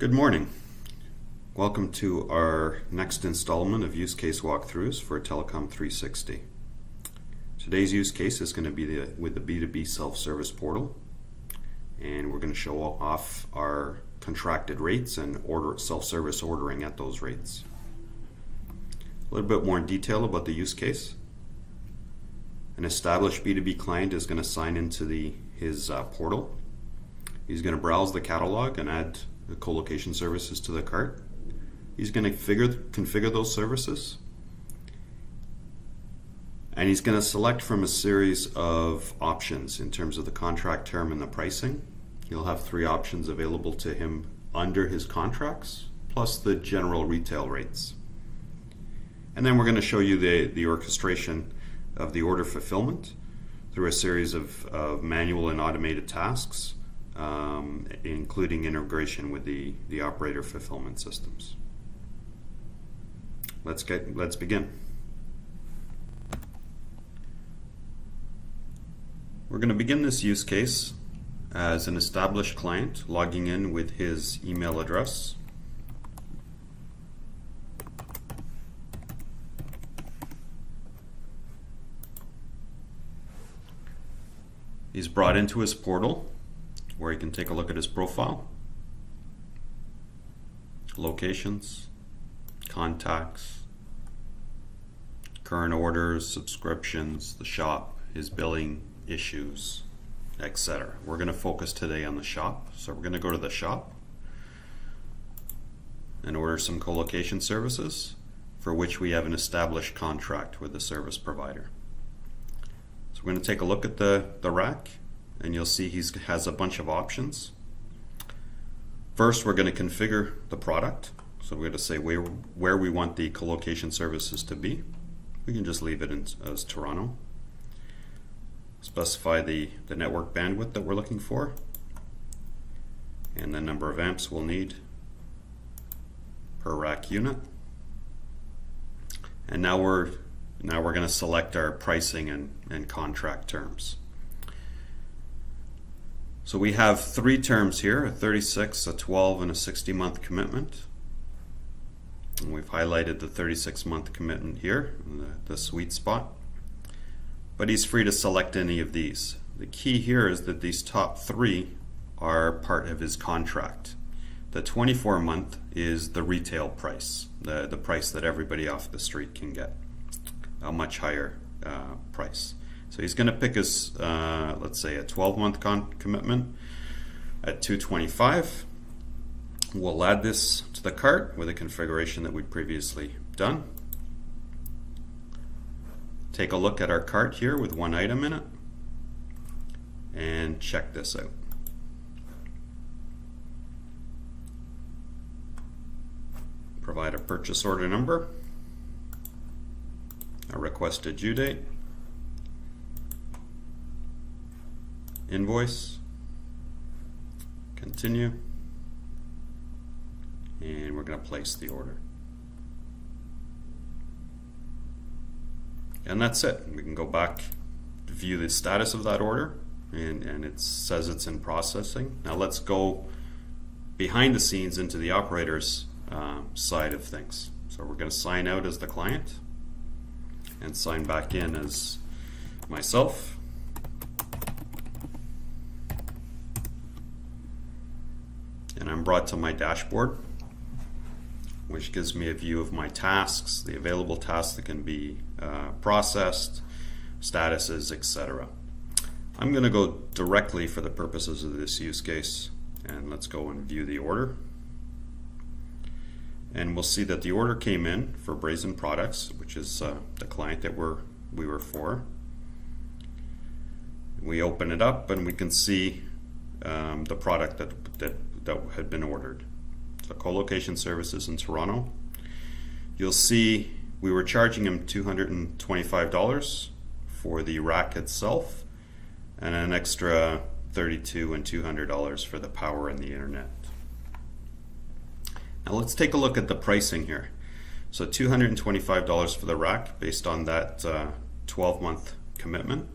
Good morning. Welcome to our next installment of use case walkthroughs for Telecom 360. Today's use case is going to be with the B2B self-service portal, and we're going to show off our contracted rates and self-service ordering at those rates. A little bit more in detail about the use case. An established B2B client is going to sign into his portal. He's going to browse the catalog and add the co-location services to the cart. He's going to configure those services, and he's going to select from a series of options in terms of the contract term and the pricing. He'll have 3 options available to him under his contracts, plus the general retail rates. And then we're going to show you the orchestration of the order fulfillment through a series of manual and automated tasks, including integration with the operator fulfillment systems. Let's begin. We're going to begin this use case as an established client logging in with his email address. He's brought into his portal where he can take a look at his profile, locations, contacts, current orders, subscriptions, the shop, his billing issues, etc. We're going to focus today on the shop. So we're going to go to the shop and order some co-location services for which we have an established contract with the service provider. So we're going to take a look at the rack, and you'll see he has a bunch of options. First, we're going to configure the product. So we're going to say where we want the co-location services to be. We can just leave it as Toronto. Specify the network bandwidth that we're looking for, and the number of amps we'll need per rack unit. And now we're going to select our pricing and contract terms. So we have 3 terms here, a 36, a 12, and a 60-month commitment. And we've highlighted the 36-month commitment here, the sweet spot. But he's free to select any of these. The key here is that these top 3 are part of his contract. The 24-month is the retail price, the price that everybody off the street can get, a much higher price. So he's going to pick his, let's say, a 12-month commitment at $225. We'll add this to the cart with a configuration that we'd previously done. Take a look at our cart here with 1 item in it, and check this out. Provide a purchase order number, a requested due date, invoice, continue, and we're going to place the order. And that's it. We can go back to view the status of that order, and it says it's in processing. Now let's go behind the scenes into the operator's side of things. So we're going to sign out as the client and sign back in as myself. And I'm brought to my dashboard, which gives me a view of my tasks, the available tasks that can be processed, statuses, etc. I'm going to go directly for the purposes of this use case, and let's go and view the order. And we'll see that the order came in for Brazen Products, which is the client that we were for. We open it up and we can see the product that had been ordered. So co-location services in Toronto. You'll see we were charging him $225 for the rack itself, and an extra $32 and $200 for the power and the internet. Now let's take a look at the pricing here. So $225 for the rack based on that 12-month commitment.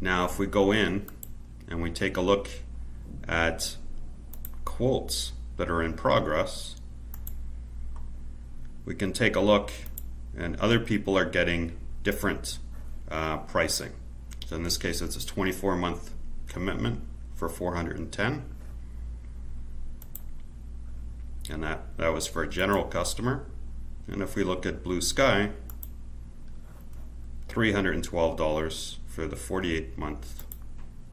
Now if we go in and we take a look at quotes that are in progress, we can take a look, and other people are getting different pricing. So in this case, it's a 24-month commitment for $410, and that was for a general customer. And if we look at Blue Sky, $312 for the 48-month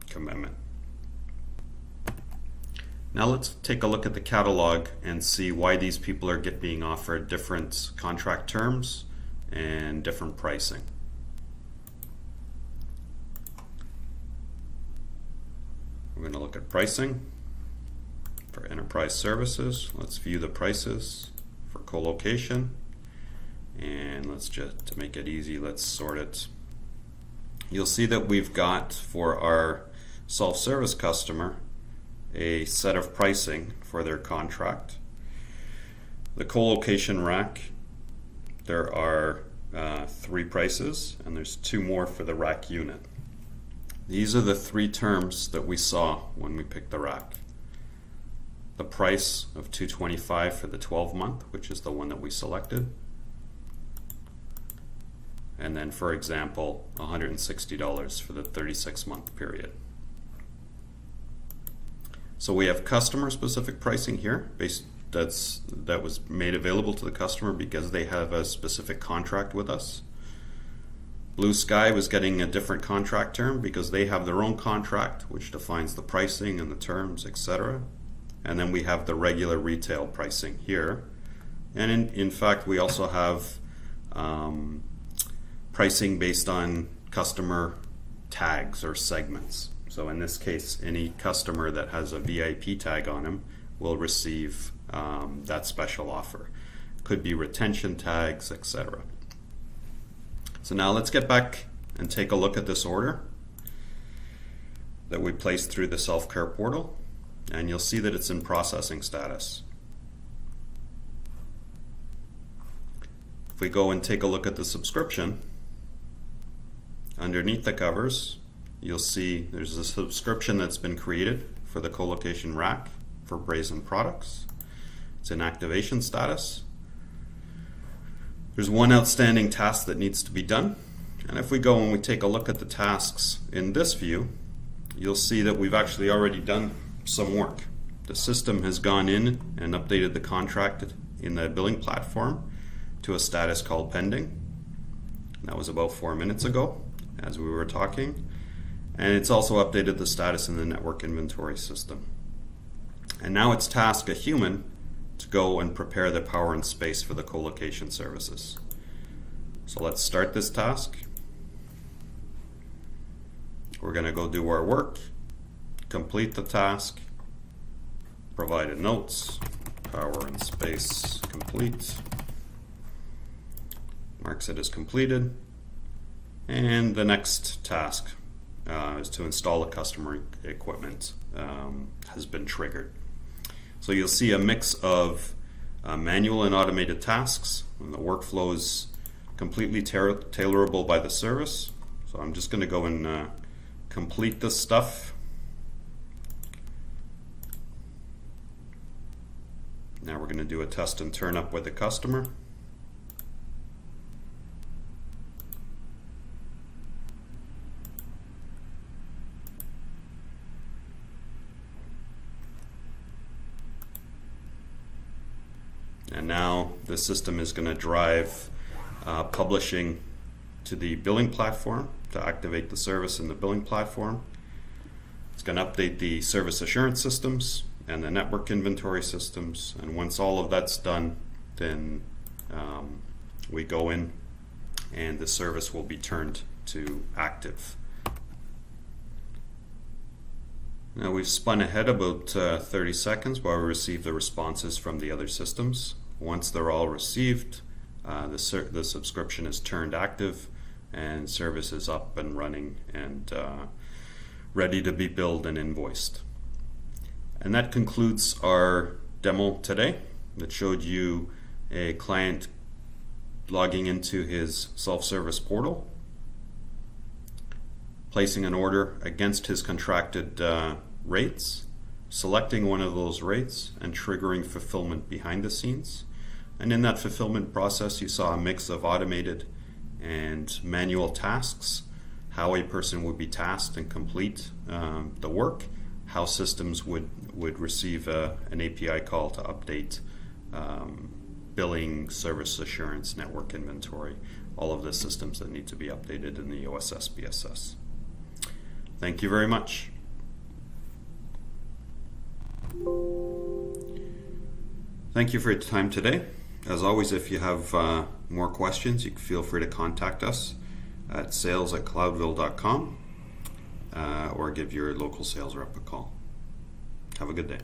commitment. Now let's take a look at the catalog and see why these people are being offered different contract terms and different pricing. We're going to look at pricing for enterprise services. Let's view the prices for co-location, and let's just, to make it easy, let's sort it. You'll see that we've got for our self-service customer a set of pricing for their contract. The co-location rack, there are 3 prices, and there's 2 more for the rack unit. These are the 3 terms that we saw when we picked the rack. The price of $225 for the 12-month, which is the one that we selected. And then, for example, $160 for the 36-month period. So we have customer-specific pricing here, that was made available to the customer because they have a specific contract with us. Blue Sky was getting a different contract term because they have their own contract, which defines the pricing and the terms, etc. And then we have the regular retail pricing here. And in fact, we also have pricing based on customer tags or segments. So in this case, any customer that has a VIP tag on him will receive that special offer. Could be retention tags, etc. So now let's get back and take a look at this order that we placed through the self-care portal, and you'll see that it's in processing status. If we go and take a look at the subscription, underneath the covers, you'll see there's a subscription that's been created for the co-location rack for Brazen products. It's in activation status. There's one outstanding task that needs to be done. And if we go and we take a look at the tasks in this view, you'll see that we've actually already done some work. The system has gone in and updated the contract in the billing platform to a status called pending. That was about 4 minutes ago as we were talking. And it's also updated the status in the network inventory system. And now it's tasked a human to go and prepare the power and space for the co-location services. So let's start this task. We're going to go do our work, complete the task, provided notes, power and space complete, marks it as completed, and the next task is to install a customer equipment has been triggered. So you'll see a mix of manual and automated tasks, and the workflow is completely tailorable by the service. So I'm just going to go and complete this stuff. Now we're going to do a test and turn up with the customer. And now the system is going to drive publishing to the billing platform to activate the service in the billing platform. It's going to update the service assurance systems and the network inventory systems. And once all of that's done, then we go in and the service will be turned to active. Now we've spun ahead about 30 seconds while we receive the responses from the other systems. Once they're all received, the subscription is turned active and service is up and running and ready to be billed and invoiced. And that concludes our demo today that showed you a client logging into his self-service portal placing an order against his contracted rates, selecting one of those rates, and triggering fulfillment behind the scenes. And in that fulfillment process, you saw a mix of automated and manual tasks, how a person would be tasked and complete the work, how systems would receive an API call to update billing, service assurance, network inventory, all of the systems that need to be updated in the OSS BSS. Thank you very much. Thank you for your time today. As always, if you have more questions, you can feel free to contact us at sales@cloudville.com or give your local sales rep a call. Have a good day.